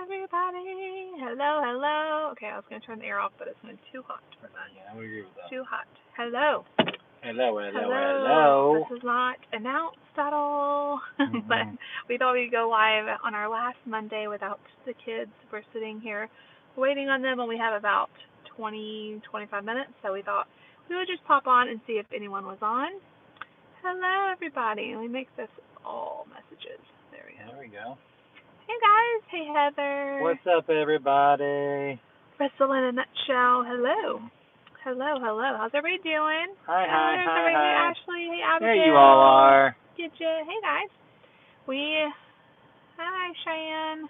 everybody. Hello, hello. Okay, I was going to turn the air off, but it's been too hot for that. Yeah, I would agree with that. Too hot. Hello. Hello, hello, hello. This is not announced at all, but we thought we'd go live on our last Monday without the kids. We're sitting here waiting on them, and we have about 20, 25 minutes, so we thought we would just pop on and see if anyone was on. Hello, everybody. Let me make this all messages. There we go. There we go. Hey, guys. Hey, Heather. What's up, everybody? Wrestle in a nutshell. Hello. Hello, hello. How's everybody doing? Hi. Hey, Ashley. Hey, Abigail. There you all are. Get you. Hey, guys. Hi, Cheyenne.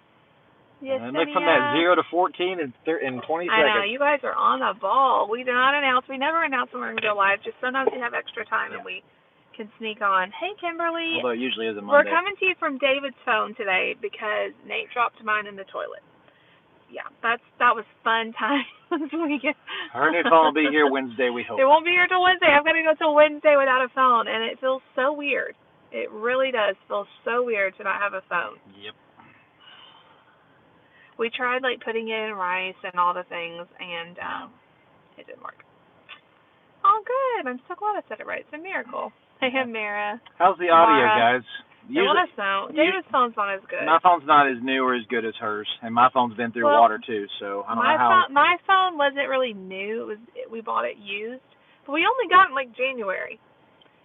Yes, and look from that 0 to 14 in 20 seconds. I know. You guys are on the ball. We do not announce. We never announce when we're going to go live. Just sometimes we have extra time and we can sneak on. Hey, Kimberly. Although it usually is a Monday. We're coming to you from David's phone today because Nate dropped mine in the toilet. Yeah, that was fun time this weekend. Her new phone will be here Wednesday, we hope. It won't be here till Wednesday. I'm going to go till Wednesday without a phone, and it feels so weird. It really does feel so weird to not have a phone. Yep. We tried, putting it in rice and all the things, and it didn't work. Oh, good. I'm so glad I said it right. It's a miracle. Hey, Mara. How's the audio, guys? Let us know. David's phone's not as good. My phone's not as new or as good as hers, and my phone's been through water too, so I don't know how. My phone wasn't really new. We bought it used, but we only got it in January.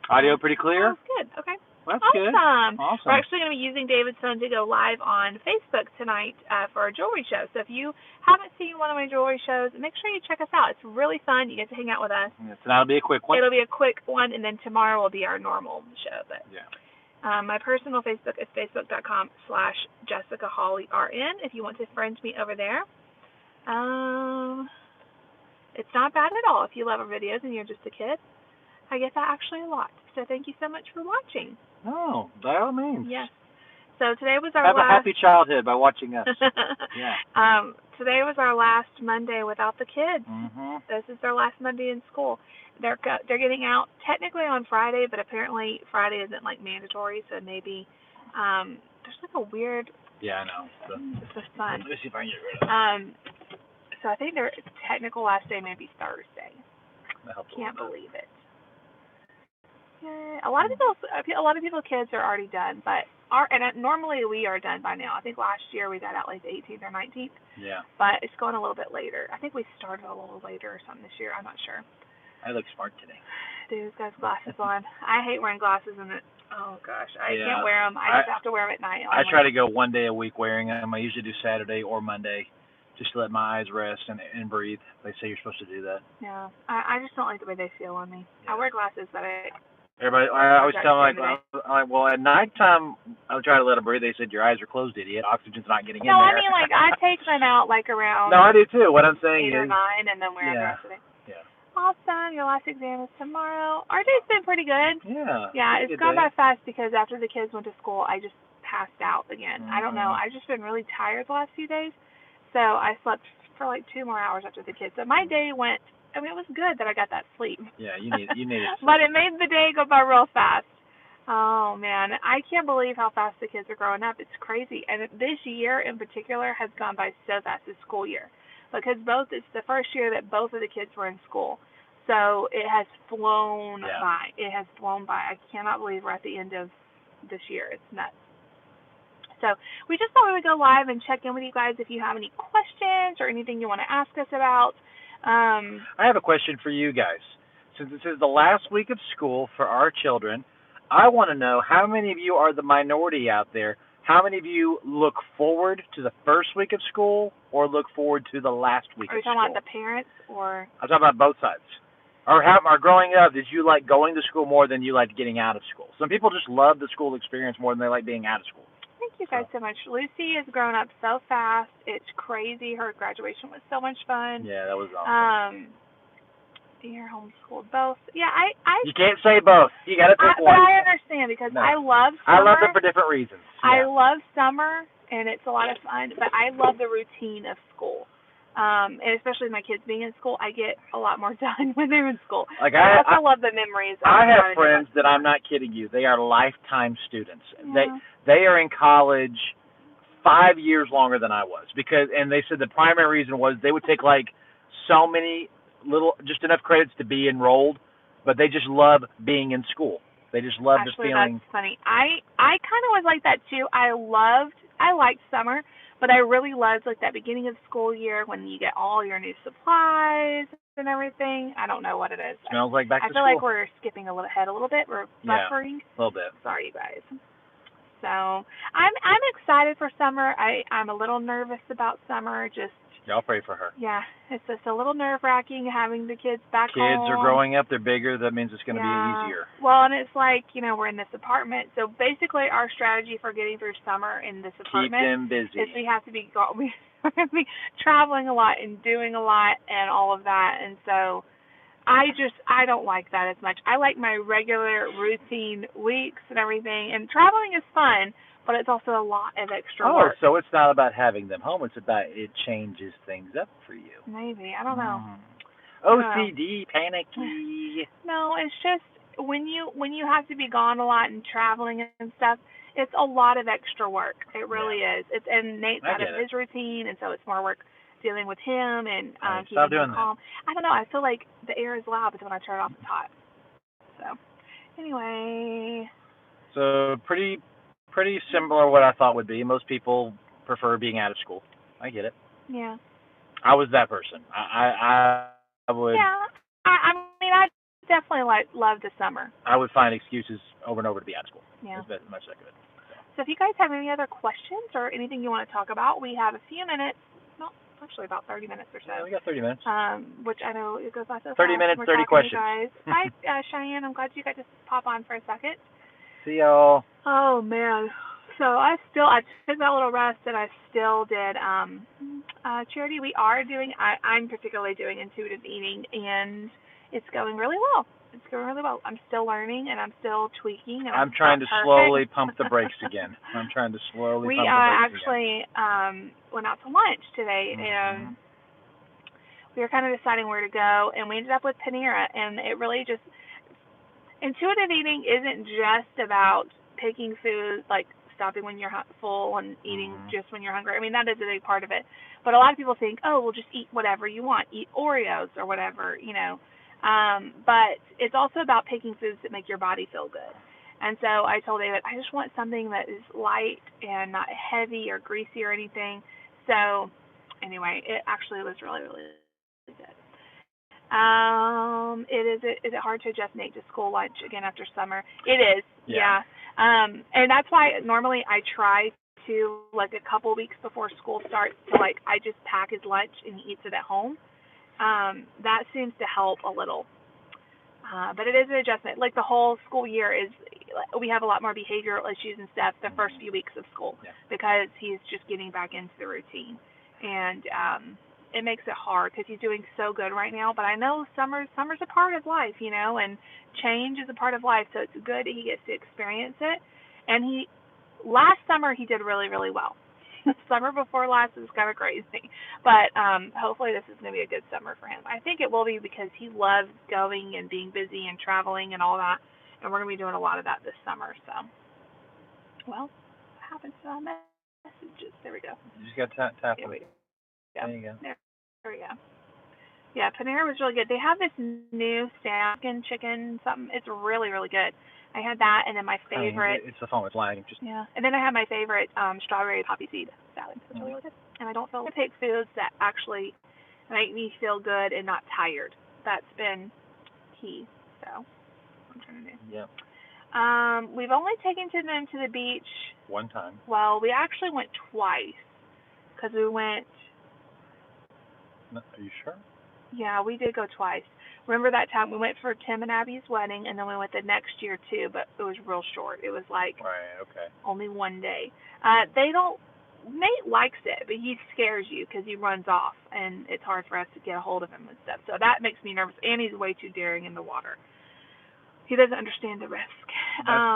Audio pretty clear? Oh, good. Okay. Well, that's awesome. Good. Awesome. We're actually going to be using David's phone to go live on Facebook tonight for a jewelry show. So if you haven't seen one of my jewelry shows, make sure you check us out. It's really fun. You get to hang out with us. Yeah, tonight will be a quick one. It'll be a quick one, and then tomorrow will be our normal show. But yeah. My personal Facebook is facebook.com/JessicaHolleyRN if you want to friend me over there. It's not bad at all if you love our videos and you're just a kid. I get that actually a lot. So thank you so much for watching. Oh, by all means. Yes. So today was our Have a happy childhood by watching us. Yeah. Today was our last Monday without the kids. Mm-hmm. This is their last Monday in school. They're getting out technically on Friday, but apparently Friday isn't mandatory. So maybe there's a weird. Yeah, I know. This is fun. Let me see if I can get rid of it. So I think their technical last day may be Thursday. Can't believe it. Yeah, a lot of people's kids are already done, but normally we are done by now. I think last year we got out the 18th or 19th. Yeah. But it's going a little bit later. I think we started a little later or something this year. I'm not sure. I look smart today. Dude, this guy's glasses on. I hate wearing glasses in it. Oh gosh, I can't wear them. I just have to wear them at night. I try to go one day a week wearing them. I usually do Saturday or Monday, just to let my eyes rest and breathe. They say you're supposed to do that. Yeah, I just don't like the way they feel on me. Yeah. I wear glasses, but I always tell them well, at nighttime I try to let them breathe. They said your eyes are closed, idiot. Oxygen's not getting in there. No, I mean I take them out around. No, I do too. What I'm saying 8 or 9, and then wear them the rest of the day. Yeah. Awesome. Your last exam is tomorrow. Our day's been pretty good. Yeah. Yeah, it's gone by fast because after the kids went to school, I just passed out again. I don't know. I've just been really tired the last few days, so I slept for 2 more hours after the kids. So my day went. I mean, it was good that I got that sleep. Yeah, you need it. But it made the day go by real fast. Oh man, I can't believe how fast the kids are growing up. It's crazy, and this year in particular has gone by so fast. This school year. Because it's the first year that both of the kids were in school. So it has flown by. It has flown by. I cannot believe we're at the end of this year. It's nuts. So we just thought we would go live and check in with you guys if you have any questions or anything you want to ask us about. I have a question for you guys. Since this is the last week of school for our children, I want to know how many of you are the minority out there. How many of you look forward to the first week of school or look forward to the last week of school? Are you talking about the parents or? I'm talking about both sides. Or growing up, did you like going to school more than you liked getting out of school? Some people just love the school experience more than they like being out of school. Thank you guys so much. Lucy has grown up so fast. It's crazy. Her graduation was so much fun. Yeah, that was awesome. You're homeschooled both. Yeah, You can't say both. You got to pick one. But I understand because I love summer. I love them for different reasons. I Yeah. love summer, and it's a lot of fun, but I love the routine of school. And especially my kids being in school, I get a lot more done when they're in school. I also love the memories. I have friends that I'm not kidding you. They are lifetime students. Yeah. They are in college 5 years longer than I was, and they said the primary reason was they would take like so many just enough credits to be enrolled, but they just love being in school. They just love the Actually, feeling. that's funny. I kind of was like that too. I liked summer, but I really loved like that beginning of the school year when you get all your new supplies and everything. I don't know what it is. Smells like back I to feel school. like we're skipping a little bit. We're Yeah, buffering. a little bit. Sorry, you guys. So I'm excited for summer. I'm a little nervous about summer. Just Y'all pray for her. yeah, it's just a little nerve wracking having the kids back home. Kids are growing up. They're bigger. That means it's going to be easier. Well, and it's like, we're in this apartment. So basically our strategy for getting through summer in this apartment Keep them busy. is we have to be we're going to be traveling a lot and doing a lot and all of that. And so I don't like that as much. I like my regular routine weeks and everything. And traveling is fun, but it's also a lot of extra work. So it's not about having them home. It's about it changes things up for you. Maybe. I don't know. OCD, panicky. No, it's just when you have to be gone a lot and traveling and stuff, it's a lot of extra work. It really is. And Nate's out of his routine, and so it's more work dealing with him and keeping him calm. I don't know. I feel like the air is loud, but when I turn it off, it's hot. So, anyway. So pretty similar what I thought would be. Most people prefer being out of school. I get it. Yeah. I was that person. I would. Yeah. I mean, I definitely love the summer. I would find excuses over and over to be out of school. Yeah. As much as I could. So if you guys have any other questions or anything you want to talk about, we have a few minutes. No, actually about 30 minutes or so. Yeah, we got 30 minutes. Which I know it goes by so fast. 30 minutes, 30 questions. Guys. Hi, Cheyenne. I'm glad you got to pop on for a second. See y'all. Oh man. So I took that little rest and I still did charity. I'm particularly doing intuitive eating and it's going really well. I'm still learning and I'm still tweaking. And I'm trying to slowly pump the brakes again. We actually went out to lunch today and we were kind of deciding where to go and we ended up with Panera, and it really just intuitive eating isn't just about picking food, like stopping when you're full and eating just when you're hungry. I mean, that is a big part of it. But a lot of people think, oh, well, just eat whatever you want. Eat Oreos or whatever, But it's also about picking foods that make your body feel good. And so I told David, I just want something that is light and not heavy or greasy or anything. So anyway, it actually was really, really good. Is it hard to adjust Nate to school lunch again after summer? It is, yeah. And that's why normally I try to, like a couple weeks before school starts, to I just pack his lunch and he eats it at home. That seems to help a little. But it is an adjustment. Like the whole school year we have a lot more behavioral issues and stuff the first few weeks of school because he's just getting back into the routine. And it makes it hard because he's doing so good right now. But I know summer's a part of life, and change is a part of life. So it's good that he gets to experience it. And last summer he did really, really well. The summer before last was kind of crazy. But hopefully this is going to be a good summer for him. I think it will be because he loves going and being busy and traveling and all that. And we're going to be doing a lot of that this summer. So, well, what happens to our messages? There we go. You just got to tap it. There you go. There we go. Yeah, Panera was really good. They have this new salmon chicken something. It's really, really good. I had that, and then my favorite. It's the phone. It's lagging. And then I had my favorite strawberry poppy seed salad. It's really, really good. And I don't feel to take foods that actually make me feel good and not tired. That's been key. So I'm trying to do. Yeah. We've only taken them to the beach one time. Well, we actually went twice because we went. Are you sure? Yeah, we did go twice. Remember that time we went for Tim and Abby's wedding, and then we went the next year too, but it was real short. It was only one day. Nate likes it, but he scares you because he runs off, and it's hard for us to get a hold of him and stuff. So that makes me nervous, and he's way too daring in the water. He doesn't understand the risk.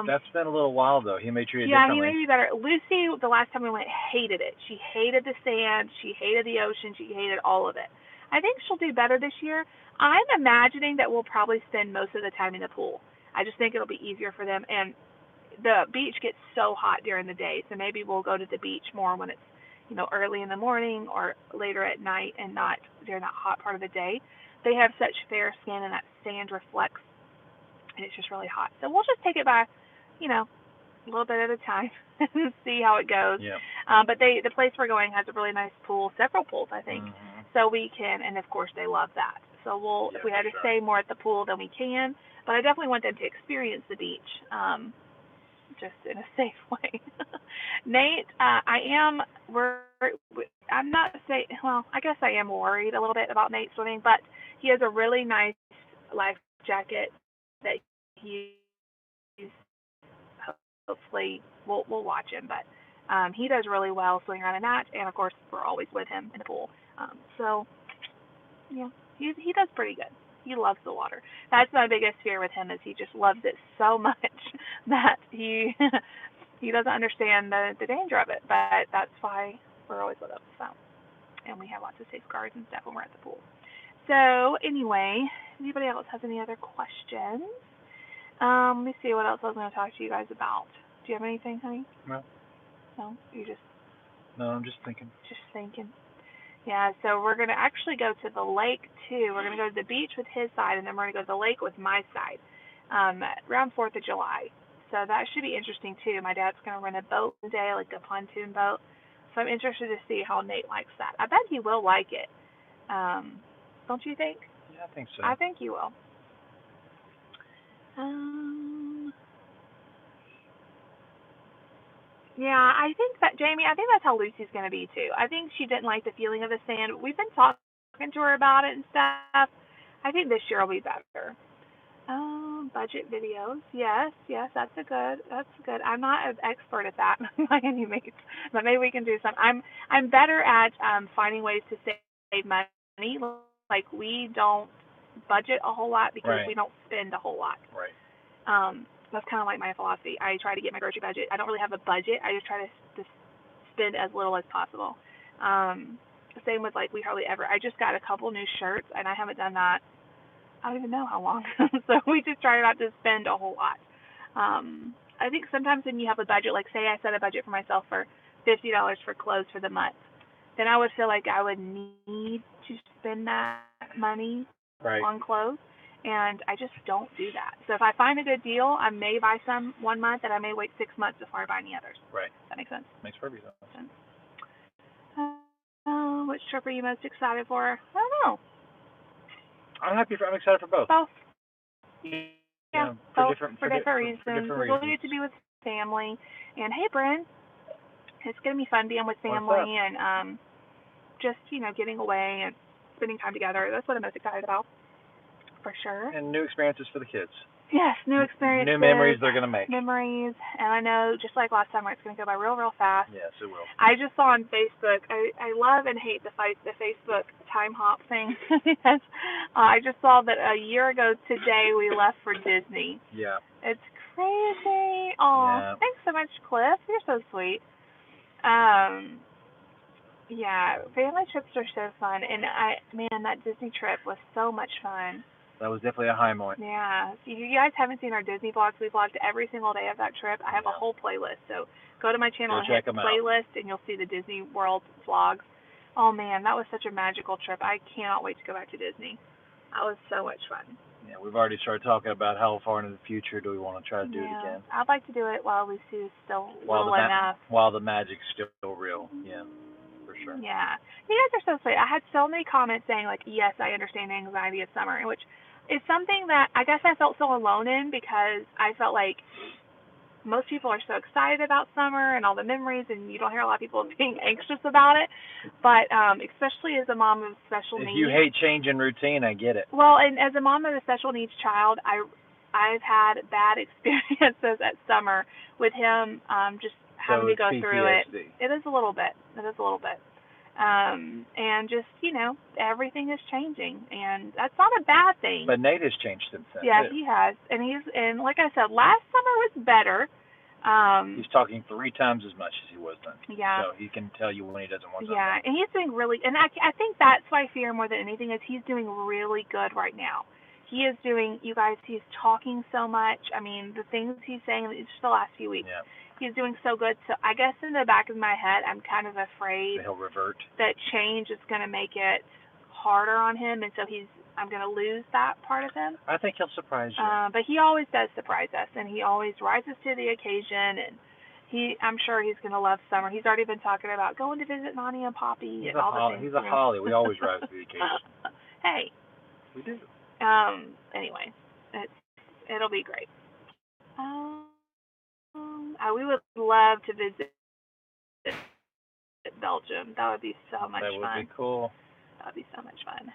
That's been a little while, though. He may treat it differently. Yeah, he may be better. Lucy, the last time we went, hated it. She hated the sand. She hated the ocean. She hated all of it. I think she'll do better this year. I'm imagining that we'll probably spend most of the time in the pool. I just think it'll be easier for them. And the beach gets so hot during the day, so maybe we'll go to the beach more when it's, early in the morning or later at night and not during that hot part of the day. They have such fair skin and that sand reflects, and it's just really hot. So we'll just take it by, a little bit at a time and see how it goes. Yeah. But the place we're going has a really nice pool, several pools, I think. Mm-hmm. So we can, and of course they love that. So if we had to stay more at the pool, then we can. But I definitely want them to experience the beach, just in a safe way. Nate, I'm not saying, well, I guess I am worried a little bit about Nate swimming, but he has a really nice life jacket that he's, hopefully we'll watch him, but he does really well swimming around in that, and of course we're always with him in the pool. So yeah, he does pretty good. He loves the water. That's my biggest fear with him, is he just loves it so much that he he doesn't understand the danger of it. But that's why we're always with him. So, and we have lots of safeguards and stuff when we're at the pool. So anyway, anybody else has any other questions? Let me see what else I was going to talk to you guys about. Do you have anything, honey? No. No, No, I'm just thinking. Just thinking. Yeah, so we're going to actually go to the lake, too. We're going to go to the beach with his side, and then we're going to go to the lake with my side around 4th of July. So that should be interesting, too. My dad's going to rent a boat today, like a pontoon boat. So I'm interested to see how Nate likes that. I bet he will like it. Don't you think? Yeah, I think so. I think he will. Yeah, I think that, Jamie, I think that's how Lucy's going to be, too. I think she didn't like the feeling of the sand. We've been talking to her about it and stuff. I think this year will be better. Budget videos. Yes, that's good. I'm not an expert at that by any means, but maybe we can do some. I'm better at finding ways to save money. Like, we don't budget a whole lot because we don't spend a whole lot. Right. That's kind of like my philosophy. I try to get my grocery budget. I don't really have a budget. I just try to spend as little as possible. Same with, like, we hardly ever. I just got a couple new shirts, and I haven't done that. I don't even know how long. So we just try not to spend a whole lot. I think sometimes when you have a budget, like say I set a budget for myself for $50 for clothes for the month, then I would feel like I would need to spend that money on clothes. And I just don't do that. So if I find a good deal, I may buy some one month, and I may wait 6 months before I buy any others. Right. Does that make sense? Makes perfect sense. Which trip are you most excited for? I don't know. I'm excited for both. Both. Yeah. For different reasons. We'll get to be with family. And hey, Bryn, it's gonna be fun being with family and just getting away and spending time together. That's what I'm most excited about. For sure. And new experiences for the kids. Yes, new experiences. New memories they're going to make. Memories. And I know, just like last summer, it's going to go by real, real fast. Yes, it will. I just saw on Facebook, I love and hate the Facebook time hop thing. Because I just saw that a year ago today we left for Disney. Yeah. It's crazy. Oh, yeah. Thanks so much, Cliff. You're so sweet. Yeah, family trips are so fun. And that Disney trip was so much fun. That was definitely a high point. Yeah. If you guys haven't seen our Disney vlogs, we vlogged every single day of that trip. I have a whole playlist. So go to my channel and hit playlist, and you'll see the Disney World vlogs. Oh, man, that was such a magical trip. I cannot wait to go back to Disney. That was so much fun. Yeah, we've already started talking about how far into the future do we want to try to do it again. I'd like to do it while Lucy is still little enough. While the magic's still real. Yeah. For sure. Yeah. You guys are so sweet. I had so many comments saying, like, yes, I understand the anxiety of summer, which is something that I guess I felt so alone in, because I felt like most people are so excited about summer and all the memories, and you don't hear a lot of people being anxious about it. But especially as a mom of special needs. If you hate change in routine, I get it. Well, and as a mom of a special needs child, I've had bad experiences at summer with him just having to go PTSD. through it. It is a little bit. And just, everything is changing, and that's not a bad thing. But Nate has changed since then. Yeah, he has. And like I said, last summer was better. He's talking 3 times as much as he was then. Yeah. So he can tell you when he doesn't want to. Yeah, and he's doing really, and I think that's what I fear more than anything is he's doing really good right now. He is doing, you guys, he's talking so much. I mean, the things he's saying, it's just the last few weeks. Yeah. He's doing so good. So I guess in the back of my head, I'm kind of afraid So he'll revert. that change is going to make it harder on him, and so I'm going to lose that part of him. I think he'll surprise you. But he always does surprise us, and he always rises to the occasion, and I'm sure he's going to love summer. He's already been talking about going to visit Nani and Poppy and all the things. He's a Holley. We always rise to the occasion. Hey. We do. Anyway, it'll be great. We would love to visit Belgium. That would be so much fun. That would be cool. That would be so much fun.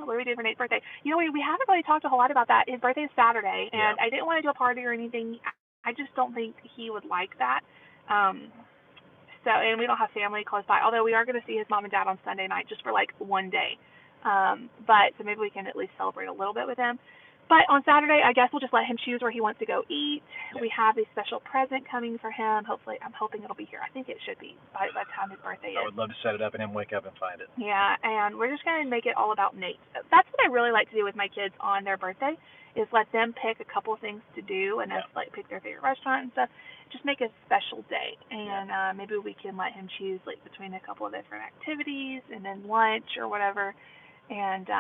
What do we do for Nate's birthday? You know, we haven't really talked a whole lot about that. His birthday is Saturday, and I didn't want to do a party or anything. I just don't think he would like that. And we don't have family close by, although we are going to see his mom and dad on Sunday night just for like one day. So maybe we can at least celebrate a little bit with him. But on Saturday, I guess we'll just let him choose where he wants to go eat. Yeah. We have a special present coming for him. Hopefully, I'm hoping it'll be here. I think it should be by the time his birthday is. I would love to set it up and him wake up and find it. Yeah, and we're just going to make it all about Nate. That's what I really like to do with my kids on their birthday, is let them pick a couple things to do and us like pick their favorite restaurant and stuff. Just make a special day, and maybe we can let him choose like between a couple of different activities and then lunch or whatever. And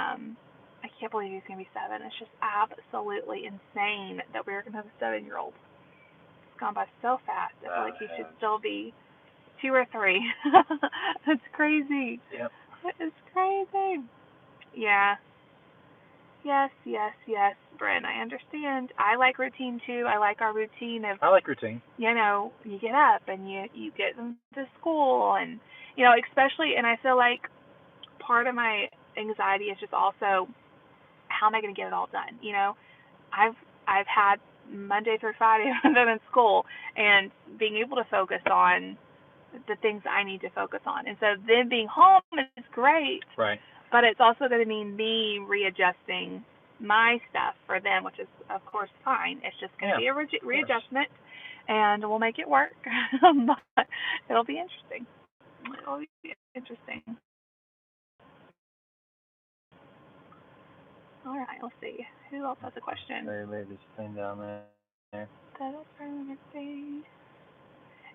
I can't believe he's going to be 7. It's just absolutely insane that we're going to have a 7-year-old. It's gone by so fast. I feel like he should still be 2 or 3. That's crazy. Yep. That is crazy. Yeah. Yes, Bryn, I understand. I like routine too. I like our routine of. I like routine. You know, you get up and you get them to school, and you know, especially, and I feel like part of my anxiety is just also how am I going to get it all done? You know, I've had Monday through Friday I've been in school, and being able to focus on the things I need to focus on, and so then being home is great. Right. But it's also going to mean me readjusting my stuff for them, which is, of course, fine. It's just going to be a readjustment, and we'll make it work. But it'll be interesting. It'll be interesting. All right, let's see. Who else has a question? Maybe this thing down there.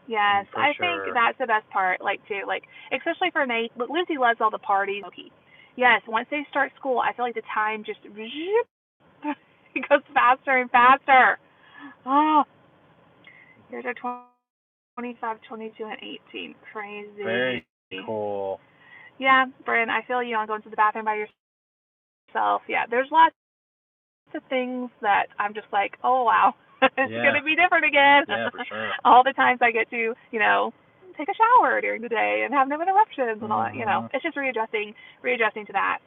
Yes, I think that's the best part. Like, too, like especially for Nate. But Lucy loves all the parties. Okay. Yes, once they start school, I feel like the time just it goes faster and faster. Oh, here's our 25, 22, and 18. Crazy. Very cool. Yeah, Bryn, I feel you on going to the bathroom by yourself. Yeah, there's lots of things that I'm just like, oh, wow. It's going to be different again. Yeah, for sure. All the times I get to, you know, take a shower during the day and have no interruptions and all that, you know. It's just readjusting to that.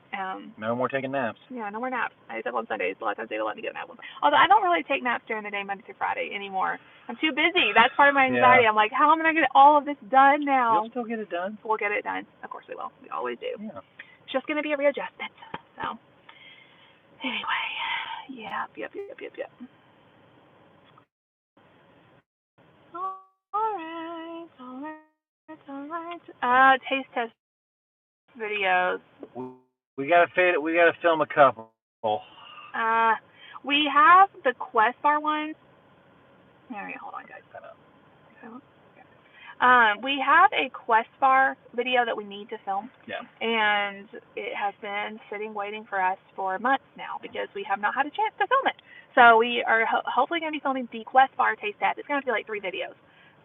No more taking naps. Yeah, no more naps. I said on Sundays. A lot of times they don't let me get a nap. Although I don't really take naps during the day Monday through Friday anymore. I'm too busy. That's part of my anxiety. I'm like, how am I going to get all of this done now? You'll still get it done. We'll get it done. Of course we will. We always do. Yeah. It's just going to be a readjustment. So, anyway. Yep. All right. Taste test videos. We gotta film a couple. We have the Quest Bar ones. All right, hold on, guys. We have a Quest Bar video that we need to film. Yeah. And it has been sitting waiting for us for months now because we have not had a chance to film it. So we are hopefully going to be filming the Quest Bar taste test. It's going to be like 3 videos.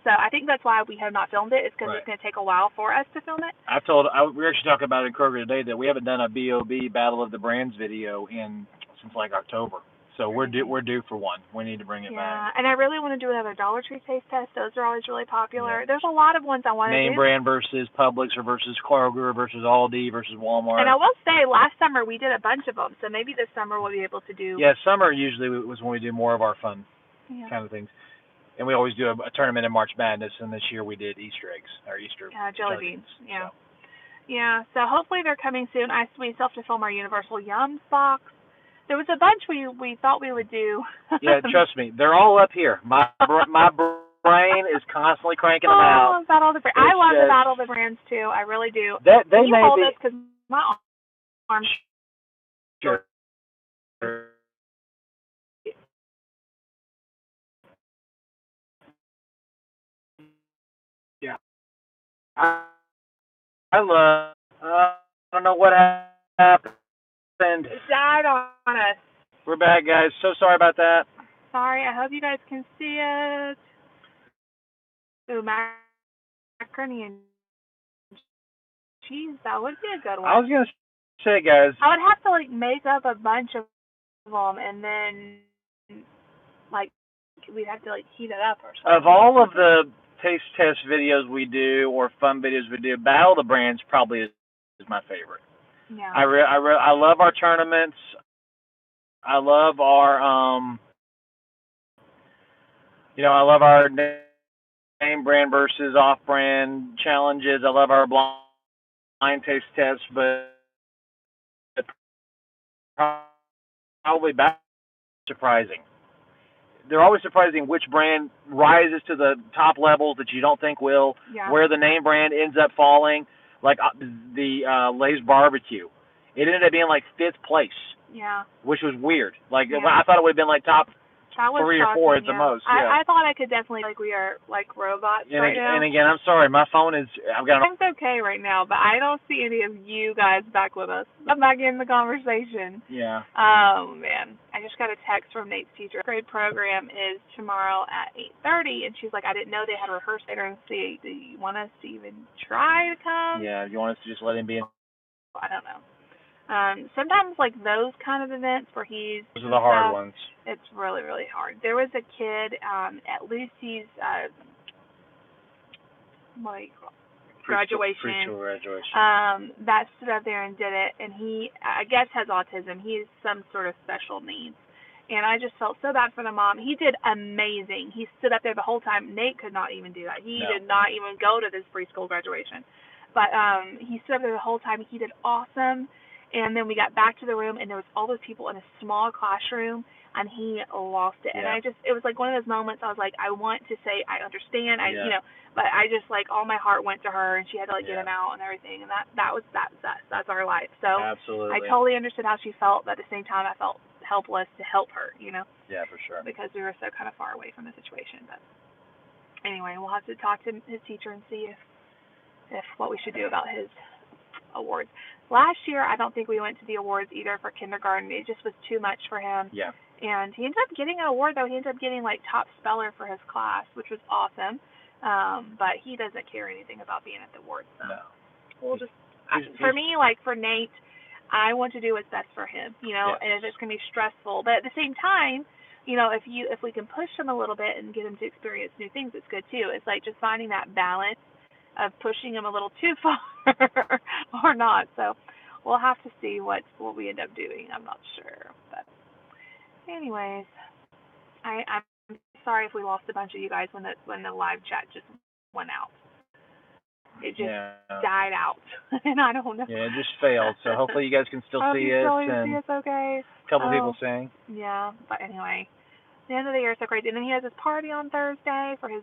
So I think that's why we have not filmed it. It's because it's going to take a while for us to film it. We were actually talking about it in Kroger today that we haven't done a BOB Battle of the Brands video since like October. So we're due for one. We need to bring it back. Yeah, and I really want to do another Dollar Tree taste test. Those are always really popular. Yeah. There's a lot of ones I want to do. Name brand versus Publix or versus Kroger versus Aldi versus Walmart. And I will say, last summer we did a bunch of them. So maybe this summer we'll be able to do. Yeah, summer usually was when we do more of our fun kind of things. And we always do a tournament in March Madness, and this year we did Easter eggs, or Easter jelly beans. Yeah. So. Yeah, so hopefully they're coming soon. We still have to film our Universal Yums box. There was a bunch we thought we would do. Yeah, trust me. They're all up here. My brain is constantly cranking them out. Oh, Battle of the Brands. I love the Battle of the Brands, too. I really do. They Can you may hold be... this? Because my arm's... Sure. Yeah. I love. I don't know what happened. It died on us. We're back, guys. So sorry about that. Sorry. I hope you guys can see it. Ooh, macaroni and cheese. That would be a good one. I was gonna say, guys. I would have to like make up a bunch of them, and then like we'd have to like heat it up or something. Of all of the taste test videos we do or fun videos we do, Battle of the Brands probably is my favorite. Yeah. I love our tournaments. I love our I love our name brand versus off brand challenges. I love our blind taste tests, but probably back surprising. They're always surprising which brand rises to the top levels that you don't think will. Yeah. Where the name brand ends up falling, like the Lay's barbecue, it ended up being like 5th place. Yeah. Which was weird. Like Yeah. I thought it would have been like top that was 3 shocking, or 4 at the most. Yeah. I thought I could definitely we are like robots right now. And again, I'm sorry, my phone is. I've got. It's okay right now, but I don't see any of you guys back with us. I'm back in the conversation. Yeah. Oh man, I just got a text from Nate's teacher. Grade program is tomorrow at 8:30, and she's like, I didn't know they had a rehearsal later. And see, do you want us to even try to come? Yeah. You want us to just let him be in? I don't know. Sometimes like those kind of events where he's Those are the hard ones. It's really, really hard. There was a kid at Lucy's graduation. Preschool graduation. That stood up there and did it, and he, I guess, has autism. He has some sort of special needs, and I just felt so bad for the mom. He did amazing. He stood up there the whole time. Nate could not even do that. He did not even go to this preschool graduation, but he stood up there the whole time. He did awesome. And then we got back to the room, and there was all those people in a small classroom, and he lost it. Yeah. And it was like one of those moments. I was like, I want to say I understand, but I just like all my heart went to her, and she had to like get him out and everything. And that's our life. So absolutely, I totally understood how she felt, but at the same time, I felt helpless to help her. Yeah, for sure. Because we were so kind of far away from the situation. But anyway, we'll have to talk to his teacher and see if what we should do about his awards. Last year, I don't think we went to the awards either for kindergarten. It just was too much for him. Yeah. And he ended up getting an award, though. He ended up getting, like, top speller for his class, which was awesome. But he doesn't care anything about being at the awards, so. No. We'll just, for me, like, for Nate, I want to do what's best for him, and if it's going to be stressful. But at the same time, if we can push him a little bit and get him to experience new things, it's good, too. It's like just finding that balance of pushing him a little too far or not. So we'll have to see what we end up doing. I'm not sure. But anyways, I'm sorry if we lost a bunch of you guys when the live chat just went out. It just died out. And I don't know. Yeah, it just failed. So hopefully you guys can still see us. See us okay. A couple people saying. Yeah, but anyway, the end of the year is so crazy. And then he has his party on Thursday for his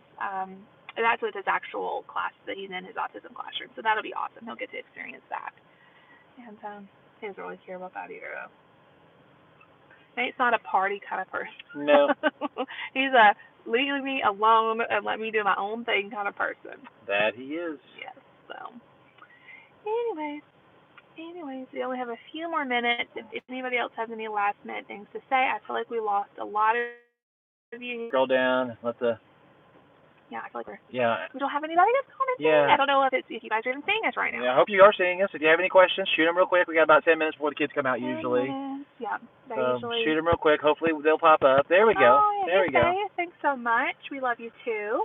that's with his actual class that he's in, his autism classroom. So that'll be awesome. He'll get to experience that. And he doesn't really care about that either, though. Nate's not a party kind of person. No. He's a leave me alone and let me do my own thing kind of person. That he is. Yes. So, anyways, we only have a few more minutes. If anybody else has any last minute things to say, I feel like we lost a lot of you. Scroll down. Yeah, I feel like we don't have anybody that's commenting. Yeah. I don't know if you guys are even seeing us right now. Yeah, I hope you are seeing us. If you have any questions, shoot them real quick. We got about 10 minutes before the kids come out usually. Yeah, usually. Shoot them real quick. Hopefully they'll pop up. There we go. Oh, there we go. Thanks so much. We love you too.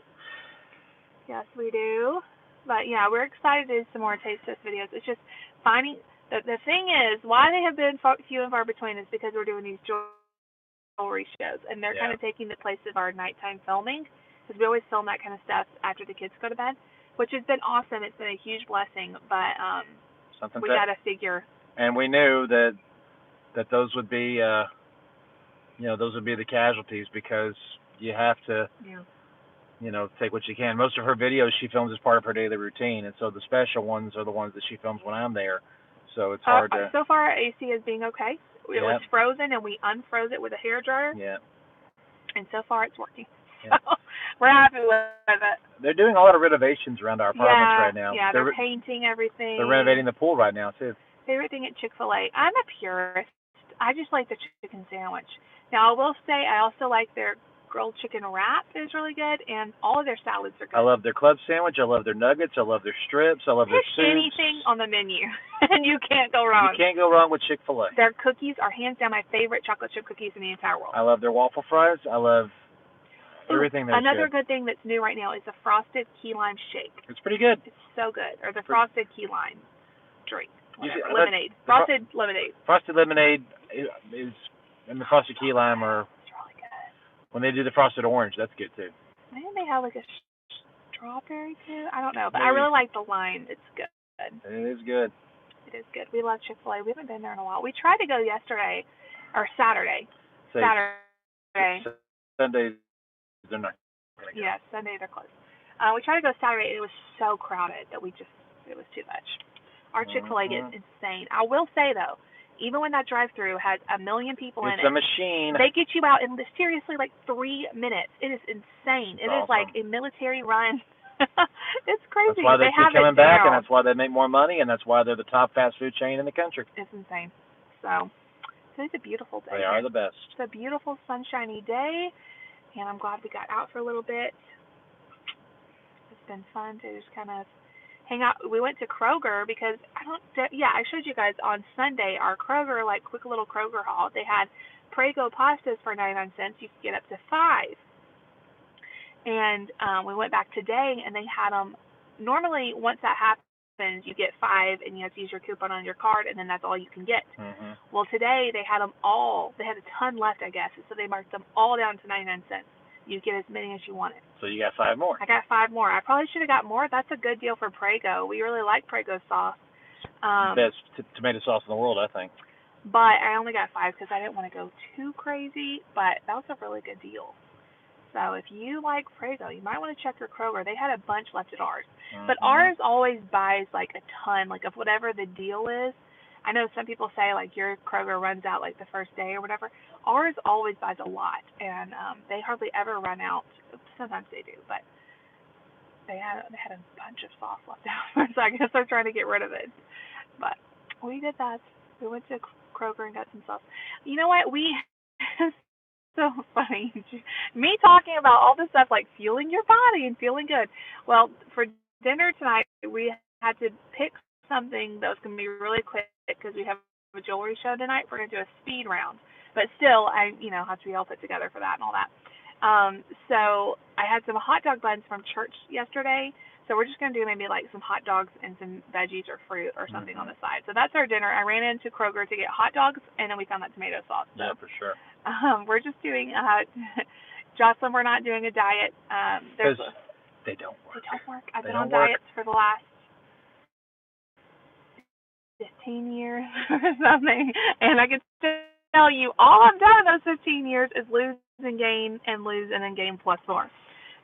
Yes, we do. But yeah, we're excited to do some more taste test videos. It's just finding the thing is why they have been few and far between is because we're doing these jewelry shows, and they're kind of taking the place of our nighttime filming. Because we always film that kind of stuff after the kids go to bed, which has been awesome. It's been a huge blessing, but we got to figure. And we knew that those would be, those would be the casualties because you have to, take what you can. Most of her videos she films as part of her daily routine, and so the special ones are the ones that she films when I'm there. so it's hard to. So far, our AC is being okay. It Yeah. was frozen, and we unfroze it with a hairdryer. Yeah. And so far, it's working. Yeah. So we're happy with it. They're doing a lot of renovations around our apartments right now. Yeah, they're painting everything. They're renovating the pool right now too. Favorite thing at Chick-fil-A? I'm a purist. I just like the chicken sandwich. Now, I will say I also like their grilled chicken wrap is really good, and all of their salads are good. I love their club sandwich. I love their nuggets. I love their strips. I love their soups. Anything on the menu, and you can't go wrong. You can't go wrong with Chick-fil-A. Their cookies are hands down my favorite chocolate chip cookies in the entire world. I love their waffle fries. I love everything there. Another good thing that's new right now is the frosted key lime shake. It's pretty good. It's so good. Or the frosted key lime drink. Lemonade. Frosted lemonade. Frosted lemonade is, and the frosted key lime are. It's really good. When they do the frosted orange, that's good too. Maybe they have like a strawberry too. I don't know, but I really like the lime. It's good. It is good. It is good. We love Chick-fil-A. We haven't been there in a while. We tried to go yesterday or Saturday. Sundays they're not gonna go. Yeah, Sunday they're closed. We tried to go Saturday, and it was so crowded that it was too much. Our Chick-fil-A gets insane. I will say, though, even when that drive-thru has 1 million people in it. It's a machine. They get you out in, seriously, like 3 minutes. It is insane. It is like a military run. It's crazy. That's why they keep coming back, and that's why they make more money, and that's why they're the top fast food chain in the country. It's insane. So, today's a beautiful day. They are the best. It's a beautiful, sunshiny day, and I'm glad we got out for a little bit. It's been fun to just kind of hang out. We went to Kroger because I showed you guys on Sunday our Kroger, like quick little Kroger haul. They had Prego pastas for 99 cents. You could get up to 5. And we went back today, and they had them. Normally, once that happens, you get 5, and you have to use your coupon on your card, and then that's all you can get. Mm-hmm. Well, today they had them all. They had a ton left, I guess, so they marked them all down to 99 cents. You get as many as you wanted. So you got 5 more. I got 5 more. I probably should have got more. That's a good deal for Prego. We really like Prego sauce. Best tomato sauce in the world, I think. But I only got 5 because I didn't want to go too crazy. But that was a really good deal. So if you like Prego, you might want to check your Kroger. They had a bunch left at ours. Mm-hmm. But ours always buys like a ton, like of whatever the deal is. I know some people say like your Kroger runs out like the first day or whatever. Ours always buys a lot, and they hardly ever run out. Sometimes they do, but they had a bunch of sauce left over, so I guess they're trying to get rid of it. But we did that. We went to Kroger and got some sauce. You know what? So funny. Me talking about all this stuff like fueling your body and feeling good. Well, for dinner tonight, we had to pick something that was going to be really quick because we have a jewelry show tonight. We're going to do a speed round. But still, I have to be all put together for that and all that. So I had some hot dog buns from church yesterday. So we're just going to do maybe like some hot dogs and some veggies or fruit or something on the side. So that's our dinner. I ran into Kroger to get hot dogs, and then we found that tomato sauce. So, yeah, for sure. We're just doing, Jocelyn, we're not doing a diet. Because they don't work. They don't work. I've been on diets for the last 15 years or something. And I can tell you, all I've done in those 15 years is lose and gain and lose and then gain plus more.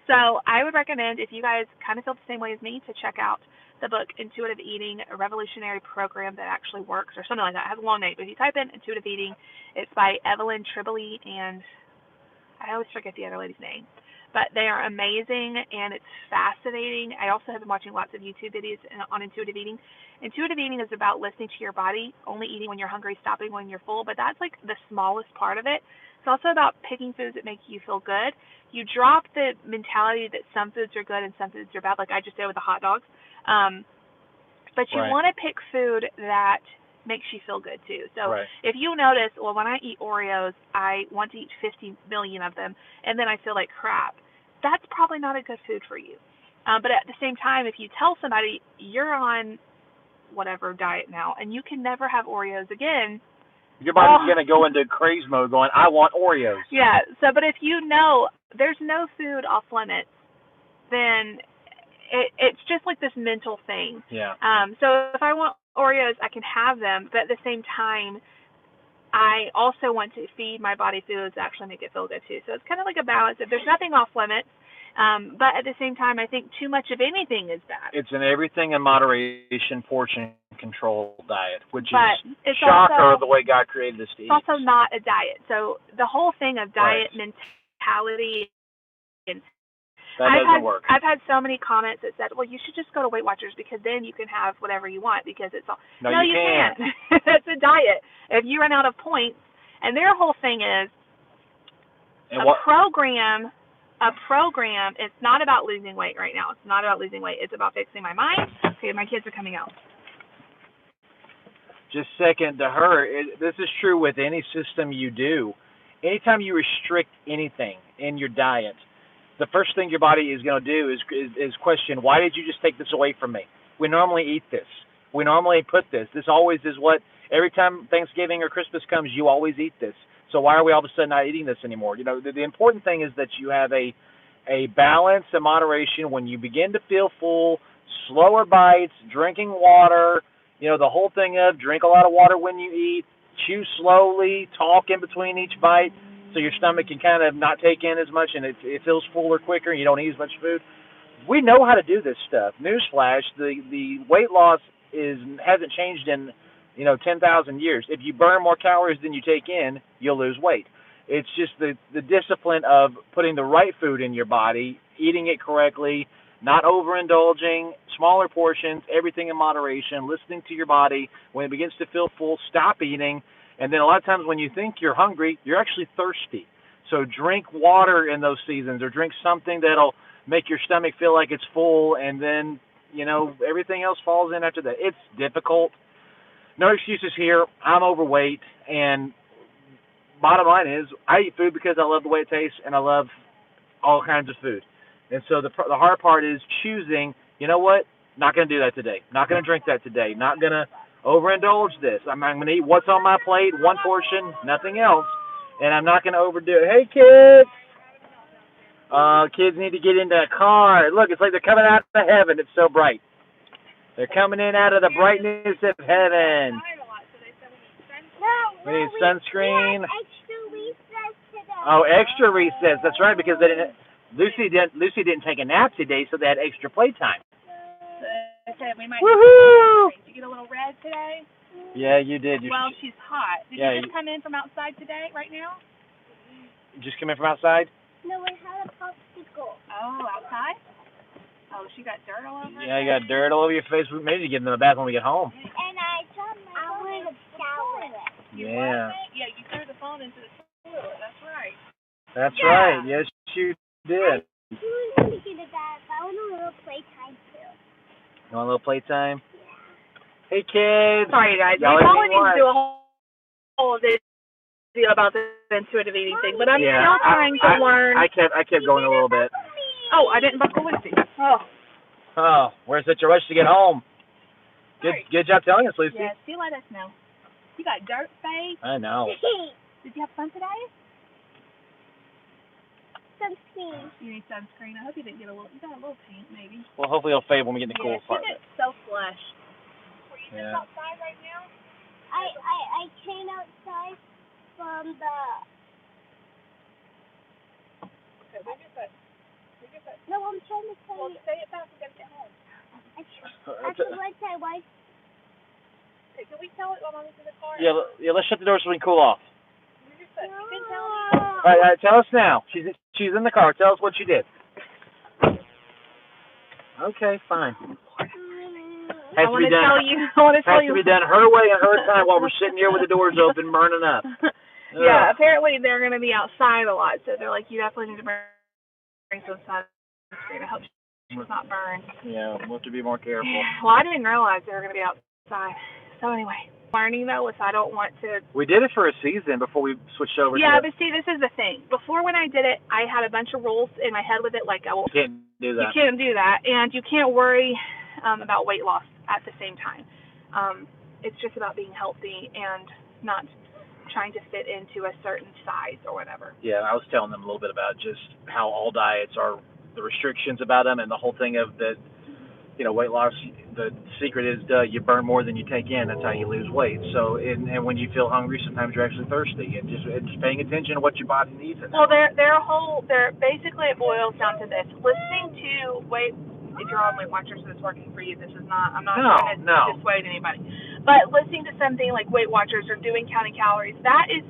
So I would recommend, if you guys kind of feel the same way as me, to check out the book Intuitive Eating, a revolutionary program that actually works, or something like that. It has a long name, but if you type in Intuitive Eating, it's by Evelyn Tribole, and I always forget the other lady's name. But they are amazing, and it's fascinating. I also have been watching lots of YouTube videos on intuitive eating. Intuitive eating is about listening to your body, only eating when you're hungry, stopping when you're full, but that's like the smallest part of it. It's also about picking foods that make you feel good. You drop the mentality that some foods are good and some foods are bad, like I just did with the hot dogs. But you want to pick food that makes you feel good too. So if you notice, well, when I eat Oreos, I want to eat 50 million of them, and then I feel like crap. That's probably not a good food for you. But at the same time, if you tell somebody you're on whatever diet now and you can never have Oreos again, your body's going to go into craze mode going, I want Oreos. Yeah. So, but if you know there's no food off limits, then it's just like this mental thing. Yeah. So if I want Oreos, I can have them, but at the same time, I also want to feed my body foods that actually make it feel good too. So it's kind of like a balance. If there's nothing off limits, But at the same time, I think too much of anything is bad. It's an everything in moderation, portion control diet, which but is it's shocker also, of the way God created us to eat. It's also not a diet. So the whole thing of diet Right. mentality and That doesn't work. I've had so many comments that said, well, you should just go to Weight Watchers because then you can have whatever you want because it's all. No, you can't. It's a diet. If you run out of points, and their whole thing is program, it's not about losing weight right now. It's not about losing weight. It's about fixing my mind. Okay, my kids are coming out. Just second to her, this is true with any system you do. Anytime you restrict anything in your diet, the first thing your body is going to do is question, why did you just take this away from me? We normally eat this. We normally put this. This always is what, every time Thanksgiving or Christmas comes, you always eat this. So why are we all of a sudden not eating this anymore? You know, the important thing is that you have a balance and moderation when you begin to feel full, slower bites, drinking water, you know, the whole thing of drink a lot of water when you eat, chew slowly, talk in between each bite so your stomach can kind of not take in as much and it feels fuller quicker and you don't eat as much food. We know how to do this stuff. Newsflash, the weight loss hasn't changed in 10,000 years. If you burn more calories than you take in, you'll lose weight. It's just the discipline of putting the right food in your body, eating it correctly, not overindulging, smaller portions, everything in moderation, listening to your body. When it begins to feel full, stop eating. And then a lot of times when you think you're hungry, you're actually thirsty. So drink water in those seasons or drink something that'll make your stomach feel like it's full, and then, everything else falls in after that. It's difficult. No excuses here. I'm overweight, and bottom line is I eat food because I love the way it tastes, and I love all kinds of food. And so the hard part is choosing, you know what, not going to do that today. Not going to drink that today. Not going to overindulge this. I'm going to eat what's on my plate, one portion, nothing else, and I'm not going to overdo it. Hey, kids! Kids need to get into a car. Look, it's like they're coming out of heaven. It's so bright. They're coming in out of the brightness of heaven. We need sunscreen. Oh, extra recess. That's right, because they didn't. Lucy didn't take a nap today, so they had extra playtime. I said we might. Woohoo! Did you get a little red today? Yeah, you did. Well, she's hot. Did you just come in from outside today, right now? Just come in from outside? No, I had a popsicle. Oh, outside? Oh, she got dirt all over her? Yeah, you got dirt all over your face. Maybe you get in the bathroom when we get home. And I wanted to shower. Yeah. Yeah, you threw the phone into the toilet. That's right. That's right. Yes, you did. I want to get a bath. I want a little playtime too. You want a little playtime? Hey, kids. Sorry, guys. We probably need to do a whole video about the intuitive eating thing, but I'm still trying to learn. I kept going a little bit. Oh, I didn't buckle with you. Oh, where's such a rush to get home? Good job telling us, Lucy. Yes, you let us know. You got dirt face. I know. Did you have fun today? Sunscreen. You need sunscreen. I hope you didn't get you got a little paint maybe. Well, hopefully it'll fade when we get in the cool part. She gets so flushed. Were you just outside right now? I came outside from the... Okay, where's your foot? No, I'm trying to tell you. Well, say it fast. We gotta get home. Once I wipe. Okay, can we tell it while Mommy's in the car? Yeah, let's shut the door so we can cool off. Where's your foot? You can tell me. All right, tell us now. She's in the car. Tell us what you did. Okay, fine. I want to tell you. Has to be done her way and her time while we're sitting here with the doors open, burning up. Yeah, apparently they're going to be outside a lot, so they're like, you definitely need to bring some sunscreen. I hope she's not burned. Yeah, we'll have to be more careful. Well, I didn't realize they were going to be outside. So anyway, learning though is I don't want to. We did it for a season before we switched over. Yeah, but see, this is the thing. Before when I did it, I had a bunch of rules in my head with it, like I will. You can't do that. You can't do that, and you can't worry about weight loss at the same time. It's just about being healthy and not trying to fit into a certain size or whatever. Yeah, I was telling them a little bit about just how all diets are, the restrictions about them, and the whole thing of that, weight loss. the secret is, you burn more than you take in. That's how you lose weight. So, and when you feel hungry, sometimes you're actually thirsty, and just paying attention to what your body needs. Well, they're basically, it boils down to this: listening to Weight. If you're on Weight Watchers, so it's working for you. This is not. I'm not trying to dissuade anybody. But listening to something like Weight Watchers or doing counting calories, that is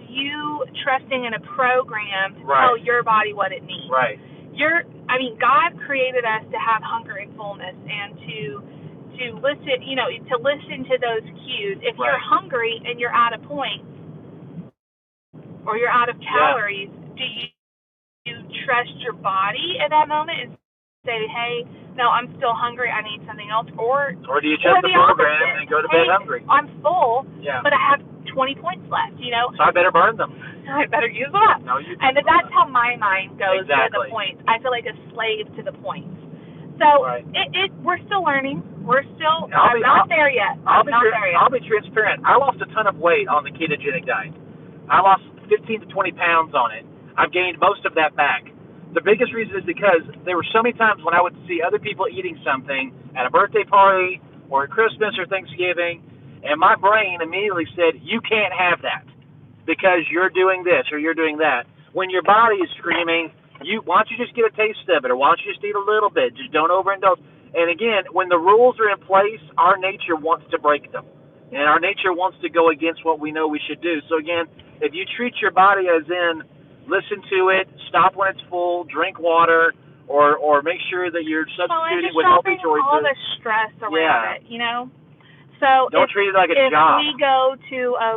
you trusting in a program to tell your body what it needs. Right. God created us to have hunger and fullness, and to listen, to listen to those cues. If you're hungry and you're out of points or you're out of calories, do you trust your body at that moment and say, hey, no, I'm still hungry, I need something else? Or do you trust the program and go to bed hungry? I'm full, but I have 20 points left, So I better burn them. I better use them up. No, and that's how my mind goes with the points. I feel like a slave to the points. So we're still learning. We're still not there yet. I'll be transparent. I lost a ton of weight on the ketogenic diet. I lost 15 to 20 pounds on it. I've gained most of that back. The biggest reason is because there were so many times when I would see other people eating something at a birthday party or at Christmas or Thanksgiving, and my brain immediately said, you can't have that because you're doing this or you're doing that. When your body is screaming, why don't you just get a taste of it, or why don't you just eat a little bit? Just don't overindulge. And again, when the rules are in place, our nature wants to break them. And our nature wants to go against what we know we should do. So again, if you treat your body as in, listen to it, stop when it's full, drink water, or make sure that you're substituting with healthy choices. All the stress around it, So don't treat it like a job. If we go to a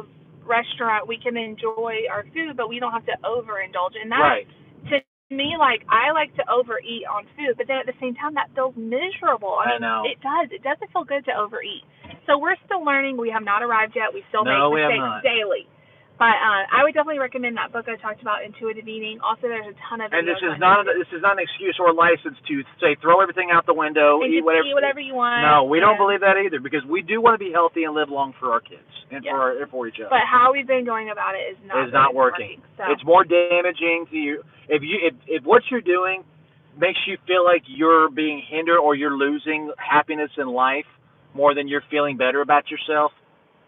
restaurant, we can enjoy our food, but we don't have to overindulge. And that, to me, I like to overeat on food, but then at the same time, that feels miserable. I know. It does. It doesn't feel good to overeat. So we're still learning. We have not arrived yet. We still make mistakes daily. But I would definitely recommend that book I talked about, Intuitive Eating. Also, there's a ton of videos. And this is not an excuse or a license to say throw everything out the window, and eat whatever you want. No, we don't believe that either, because we do want to be healthy and live long for our kids and for each other. But how we've been going about it is not working. So. It's more damaging to you if what you're doing makes you feel like you're being hindered or you're losing happiness in life more than you're feeling better about yourself.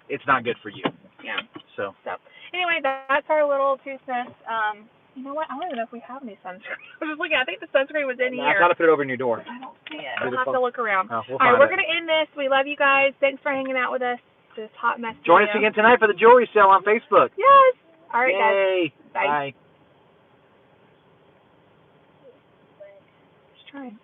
It's not good for you. Yeah. So. Anyway, that's our little 2 cents. You know what? I don't even know if we have any sunscreen. I was just looking. I think the sunscreen was in here. I gotta put it over in your door. I don't see it. We'll have to look around. All right, we're gonna end this. We love you guys. Thanks for hanging out with us. This hot mess. Join us again tonight for the jewelry sale on Facebook. Yes. All right, Yay. guys. Bye. Just trying.